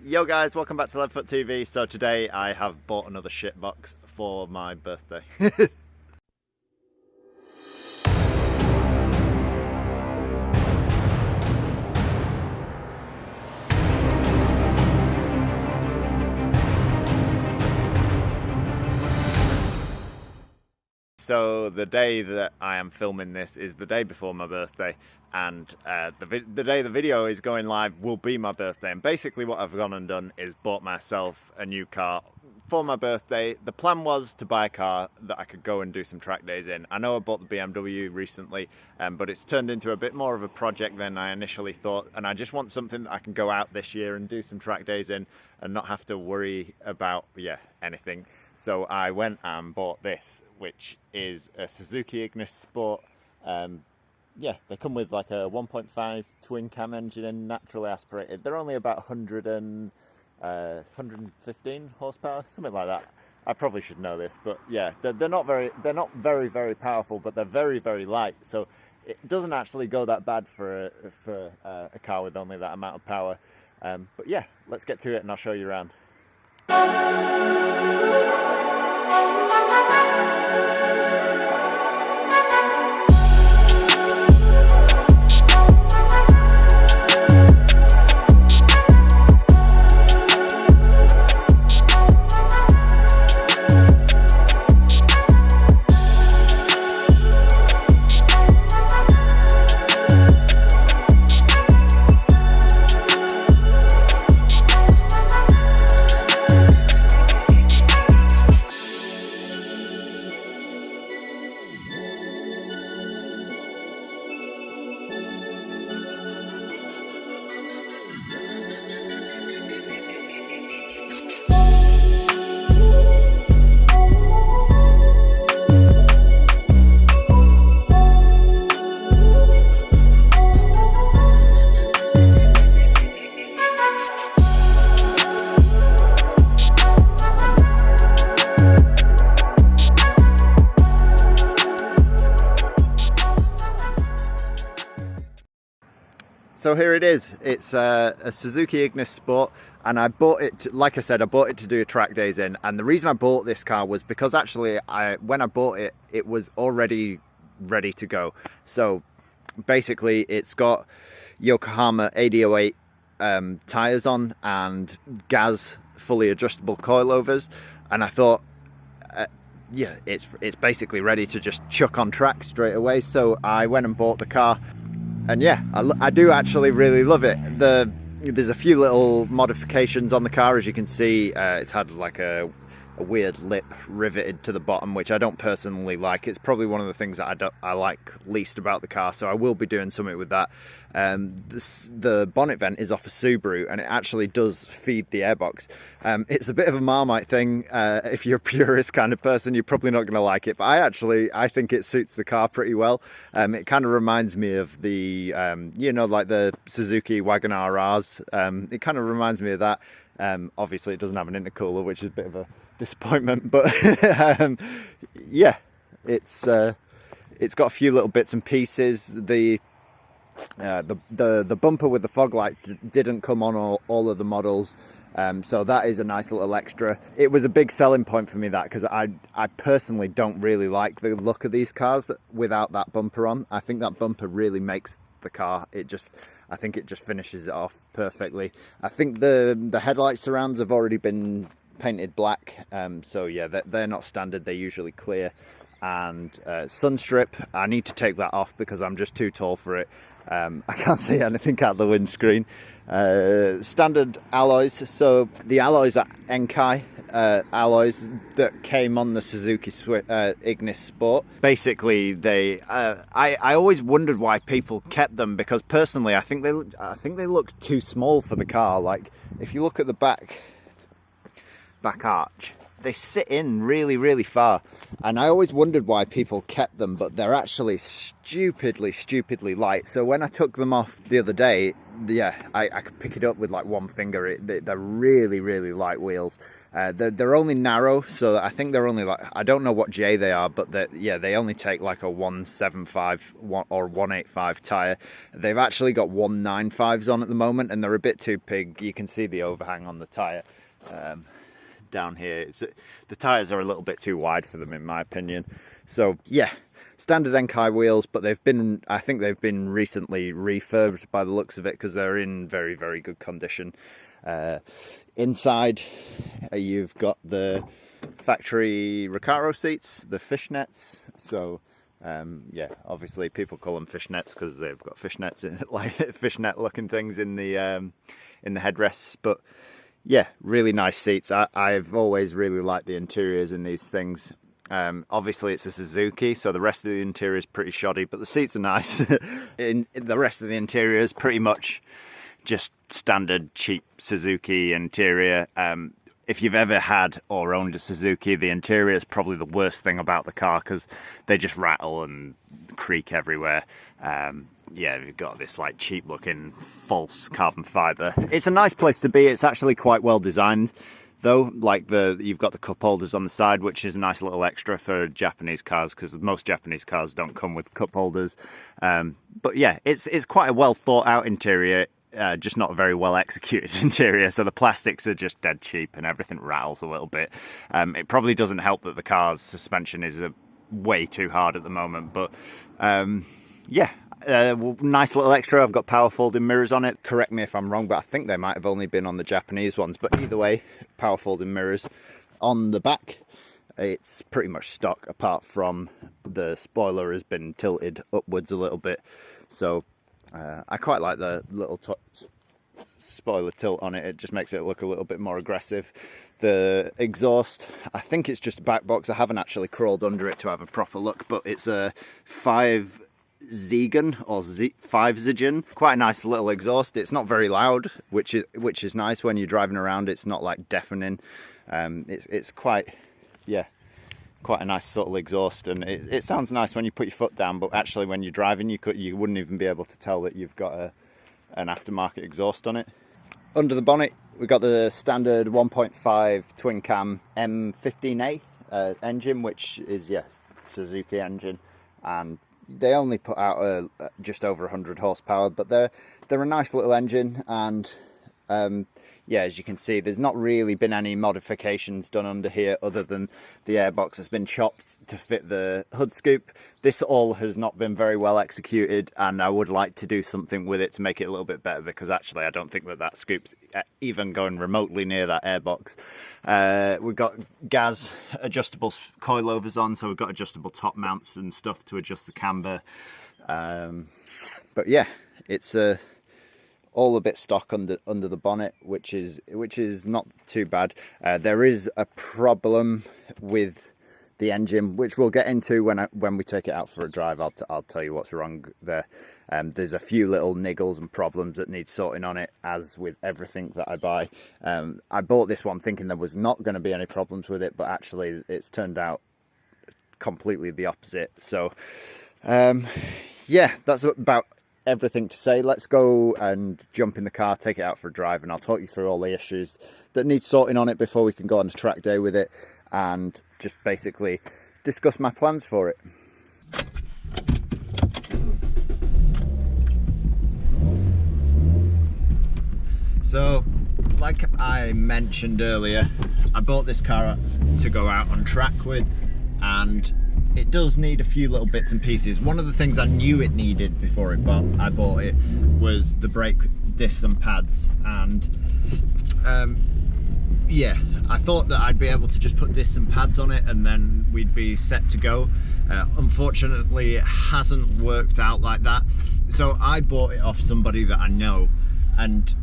Yo guys, welcome back to LeadFoot TV. So today I have bought another shit box for my birthday. So the day that I am filming this is the day before my birthday, and the day the video is going live will be my birthday. And basically what I've gone and done is bought myself a new car for my birthday. The plan was to buy a car that I could go and do some track days in. I know I bought the BMW recently, but it's turned into a bit more of a project than I initially thought, and I just want something that I can go out this year and do some track days in and not have to worry about anything. So I went and bought this, which is a Suzuki Ignis Sport. They come with like a 1.5 twin cam engine in, naturally aspirated. They're only about 115 horsepower, something like that. I probably should know this, but yeah, they're not very powerful, but they're very light. So it doesn't actually go that bad for a car with only that amount of power. But yeah, let's get to it and I'll show you around. So here it is. It's a Suzuki Ignis Sport, and I bought it, like I said, I bought it to do track days in. And the reason I bought this car was because actually when I bought it, it was already ready to go. So basically it's got Yokohama 8008 tires on and Gaz fully adjustable coilovers, and I thought it's basically ready to just chuck on track straight away. So I went and bought the car. And yeah, I do actually really love it. There's a few little modifications on the car. As you can see, it's had like a weird lip riveted to the bottom, which I don't personally like. It's probably one of the things that I like least about the car, so I will be doing something with that. The bonnet vent is off a Subaru, and it actually does feed the airbox. It's a bit of a Marmite thing. If you're a purist kind of person, you're probably not going to like it, but I think it suits the car pretty well. It kind of reminds me of the like the Suzuki Wagon-R Rs. It kind of reminds me of that. Obviously it doesn't have an intercooler, which is a bit of a disappointment, but yeah, it's got a few little bits and pieces. The bumper with the fog lights didn't come on all of the models, so that is a nice little extra. It was a big selling point for me, that, because I personally don't really like the look of these cars without that bumper on. I think that bumper really makes the car, I think it just finishes it off perfectly. I think the headlight surrounds have already been painted black, so yeah, they're not standard, they're usually clear. And sunstrip, I need to take that off because I'm just too tall for it. I can't see anything out the windscreen. Standard alloys, so the alloys are Enkai alloys that came on the Suzuki Ignis Sport. Basically, I always wondered why people kept them, because personally I think they look too small for the car. Like if you look at the back arch, they sit in really far, and I always wondered why people kept them, but they're actually stupidly light. So when I took them off the other day, yeah, I could pick it up with like one finger. They're really light wheels. They're only narrow, so I think they're only like, I don't know what J they are, but yeah, they only take like a 175 or 185 tire. They've actually got 195s on at the moment, and they're a bit too big. You can see the overhang on the tire down here. The tires are a little bit too wide for them, in my opinion. So yeah, standard Enkai wheels, but I think they've been recently refurbed by the looks of it, because they're in very good condition. Inside, you've got the factory Recaro seats, the fishnets. So yeah, obviously people call them fishnets because they've got fishnets in, like fishnet looking things in the headrests. But yeah, really nice seats. I've always really liked the interiors in these things. Obviously it's a Suzuki, so the rest of the interior is pretty shoddy, but the seats are nice. In the rest of the interior is pretty much just standard cheap Suzuki interior. If you've ever had or owned a Suzuki, the interior is probably the worst thing about the car, because they just rattle and creak everywhere. Yeah, you've got this like cheap looking false carbon fibre. It's a nice place to be. It's actually quite well designed though. Like you've got the cup holders on the side, which is a nice little extra for Japanese cars, because most Japanese cars don't come with cup holders. But yeah, it's quite a well thought out interior. Just not a very well executed interior, so the plastics are just dead cheap and everything rattles a little bit. It probably doesn't help that the car's suspension is way too hard at the moment, but yeah, nice little extra. I've got power folding mirrors on it. Correct me if I'm wrong, but I think they might have only been on the Japanese ones, but either way, power folding mirrors. On the back, it's pretty much stock, apart from the spoiler has been tilted upwards a little bit. So I quite like the little spoiler tilt on it. It just makes it look a little bit more aggressive. The exhaust, I think it's just a back box. I haven't actually crawled under it to have a proper look, but it's a 5 Ziegen or 5 Ziegen. Quite a nice little exhaust. It's not very loud, which is nice when you're driving around. It's not like deafening. It's quite, yeah, quite a nice subtle exhaust, and it sounds nice when you put your foot down, but actually when you're driving you wouldn't even be able to tell that you've got an aftermarket exhaust on it. Under the bonnet we've got the standard 1.5 twin cam M15A engine, which is, yeah, Suzuki engine, and they only put out just over 100 horsepower, but they're a nice little engine. And yeah, as you can see, there's not really been any modifications done under here other than the airbox has been chopped to fit the hood scoop. This all has not been very well executed, and I would like to do something with it to make it a little bit better, because actually I don't think that scoop's even going remotely near that airbox. We've got gas adjustable coilovers on, so we've got adjustable top mounts and stuff to adjust the camber. But yeah, it's all a bit stock under the bonnet, which is not too bad. There is a problem with the engine, which we'll get into when we take it out for a drive. I'll tell you what's wrong there. There's a few little niggles and problems that need sorting on it, as with everything that I buy. I bought this one thinking there was not going to be any problems with it, but actually it's turned out completely the opposite. So yeah, that's about everything to say. Let's go and jump in the car, take it out for a drive, and I'll talk you through all the issues that need sorting on it before we can go on a track day with it, and just basically discuss my plans for it. So, like I mentioned earlier, I bought this car to go out on track with, and it does need a few little bits and pieces. One of the things I knew it needed before I bought it was the brake discs and pads, and yeah, I thought that I'd be able to just put discs and pads on it and then we'd be set to go. Unfortunately, it hasn't worked out like that. So I bought it off somebody that I know, and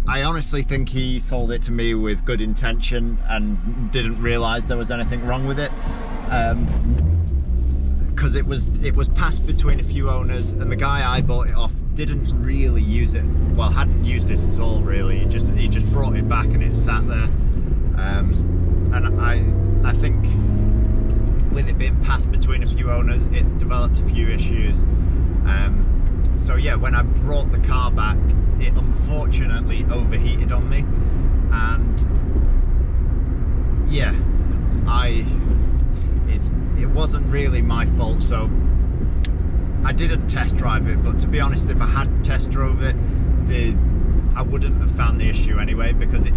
I honestly think he sold it to me with good intention and didn't realise there was anything wrong with it. Because it was passed between a few owners, and the guy I bought it off didn't really use it. Well, hadn't used it at all really. He just brought it back and it sat there. And I think with it being passed between a few owners, it's developed a few issues. So yeah, when I brought the car back, it unfortunately overheated on me, and yeah, it wasn't really my fault. So I didn't test drive it, but to be honest, if I had test drove it, I wouldn't have found the issue anyway, because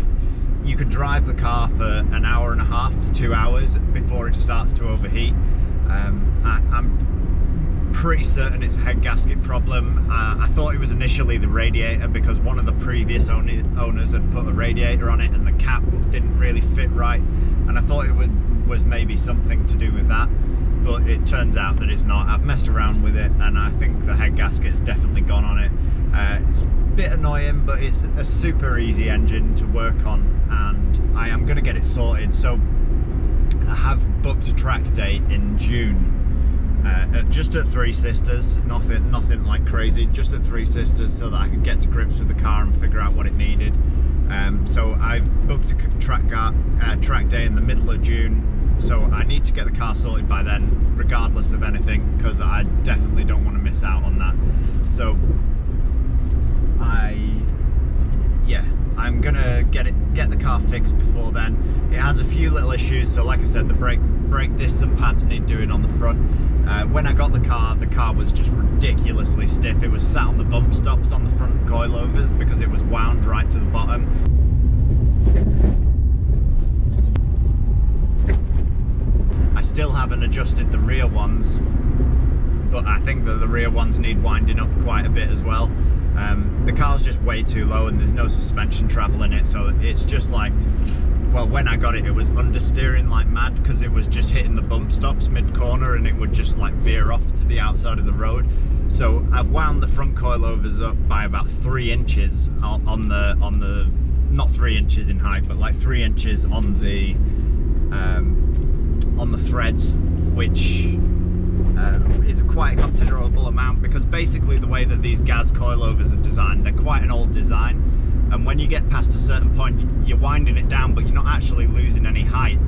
you can drive the car for an hour and a half to 2 hours before it starts to overheat. I'm pretty certain it's a head gasket problem. I thought it was initially the radiator, because one of the previous owners had put a radiator on it and the cap didn't really fit right, and I thought it was maybe something to do with that, but it turns out that it's not. I've messed around with it, and I think the head gasket's definitely gone on it. It's a bit annoying, but it's a super easy engine to work on, and I am going to get it sorted. So I have booked a track day in June, just at Three Sisters, nothing like crazy, just at Three Sisters, so that I could get to grips with the car and figure out what it needed. So I've booked a track day in the middle of June, so I need to get the car sorted by then, regardless of anything, because I definitely don't want to miss out on that. So I'm gonna get the car fixed before then. It has a few little issues, so like I said, the brake discs and pads need doing on the front. When I got the car was just ridiculously stiff. It was sat on the bump stops on the front coilovers because it was wound right to the bottom. I still haven't adjusted the rear ones, but I think that the rear ones need winding up quite a bit as well. The car's just way too low and there's no suspension travel in it, so it's just like, well, when I got it, it was understeering like mad because it was just hitting the bump stops mid-corner and it would just like veer off to the outside of the road. So I've wound the front coilovers up by about 3 inches on the not 3 inches in height, but like 3 inches on the threads, which is quite a considerable amount, because basically the way that these gas coilovers are designed, they're quite an old design, and when you get past a certain point, you're winding it down, but you're not actually losing any height.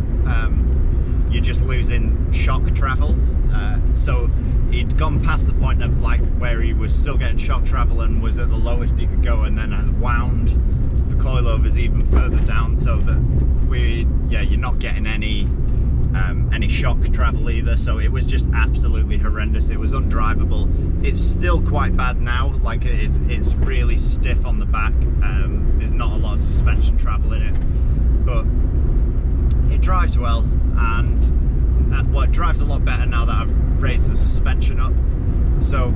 You're just losing shock travel. So he'd gone past the point of like where he was still getting shock travel and was at the lowest he could go, and then has wound the coilovers even further down, so that you're not getting any shock travel either. So it was just absolutely horrendous. It was undrivable. It's still quite bad now, like it's really stiff on the back. There's not a lot of suspension travel in it, but it drives well, and well, it drives a lot better now that I've raised the suspension up. So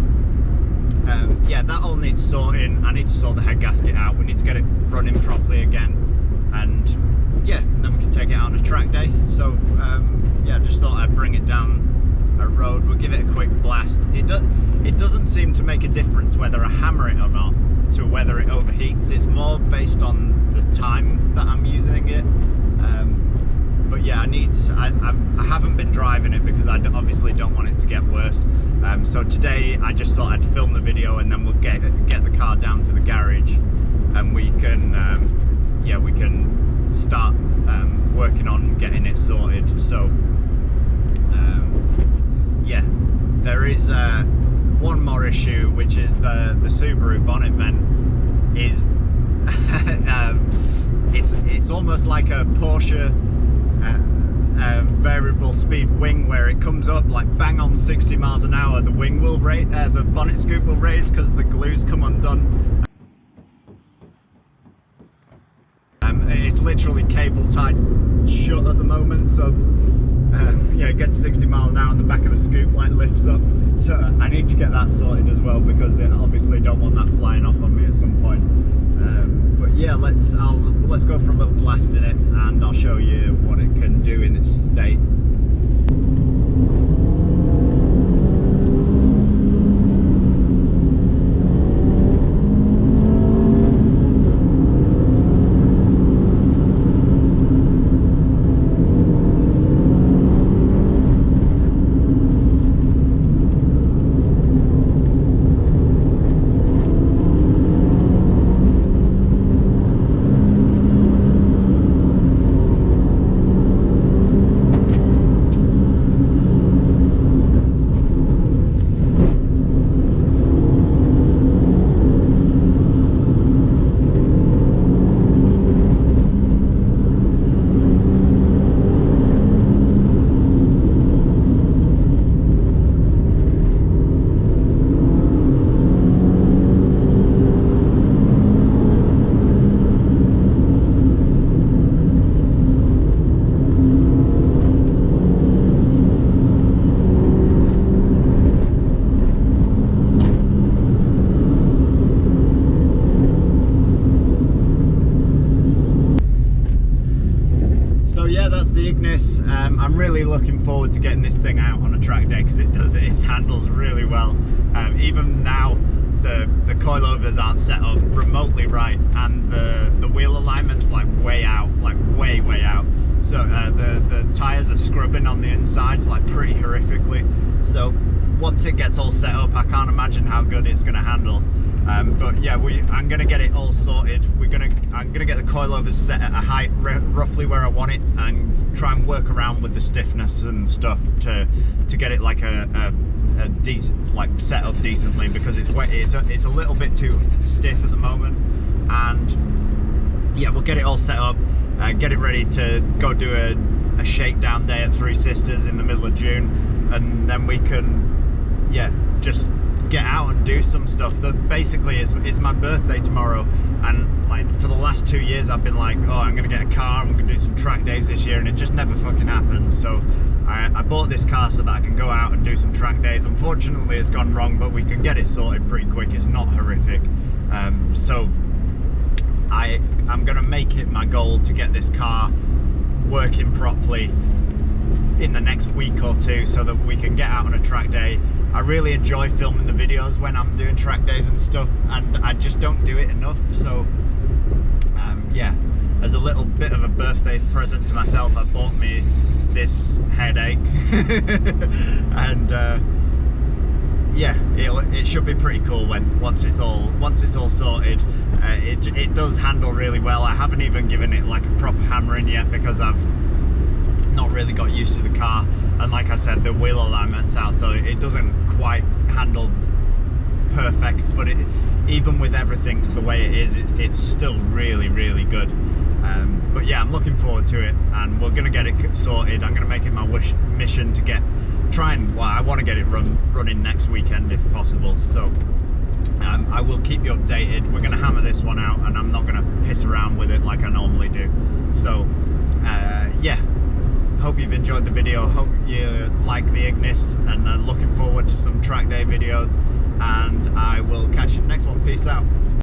yeah, that all needs sorting. I need to sort the head gasket out. We need to get it running properly again, and yeah, and then we can take it out on a track day. So yeah, just thought I'd bring it down a road. We'll give it a quick blast. It doesn't seem to make a difference whether I hammer it or not to whether it overheats. It's more based on the time that I'm using it. But yeah, I haven't been driving it because I obviously don't want it to get worse. So today I just thought I'd film the video, and then we'll get the car down to the garage, and we can we can start working on getting it sorted. So yeah, there is one more issue, which is the Subaru bonnet vent is it's almost like a Porsche variable speed wing, where it comes up like bang on 60 miles an hour, the wing will raise, the bonnet scoop will raise because the glue's come undone. It's literally cable tied shut at the moment, so yeah, it gets 60 miles an hour and the back of the scoop like lifts up. So I need to get that sorted as well, because I obviously don't want that flying off on me at some point. But yeah, let's go for a little blast in it, and I'll show you what it can do in its state. yeah, that's the Ignis. I'm really looking forward to getting this thing out on a track day because it handles really well. Even now, the coilovers aren't set up remotely right, and the wheel alignment's like way out, like way out. So the tires are scrubbing on the insides like pretty horrifically. So once it gets all set up, I can't imagine how good it's going to handle. But yeah, I'm going to get it all sorted. I'm going to get the coilovers set at a height roughly where I want it, and try and work around with the stiffness and stuff to get it like a decent, like set up decently, because it's wet. It's a little bit too stiff at the moment. And yeah, we'll get it all set up, get it ready to go do a shakedown day at Three Sisters in the middle of June, and then we can, yeah, just get out and do some stuff. Basically it's my birthday tomorrow, and like for the last 2 years I've been like, oh, I'm gonna get a car and we're gonna do some track days this year, and it just never fucking happens. So I bought this car so that I can go out and do some track days. Unfortunately it's gone wrong, but we can get it sorted pretty quick. It's not horrific. So I'm gonna make it my goal to get this car working properly in the next week or two so that we can get out on a track day. I really enjoy filming the videos when I'm doing track days and stuff, and I just don't do it enough. So yeah, as a little bit of a birthday present to myself, I bought me this headache and yeah, it should be pretty cool once it's all sorted. It does handle really well. I haven't even given it like a proper hammering yet because I've not really got used to the car, and like I said, the wheel alignment's out, so it doesn't quite handle perfect, but even with everything the way it is, it's still really good. But yeah, I'm looking forward to it, and we're gonna get it sorted. I'm gonna make it my mission to I want to get it running next weekend if possible. So I will keep you updated. We're gonna hammer this one out, and I'm not gonna piss around with it like I normally do. So yeah, hope you've enjoyed the video, hope you like the Ignis, and looking forward to some track day videos, and I will catch you in the next one. Peace out.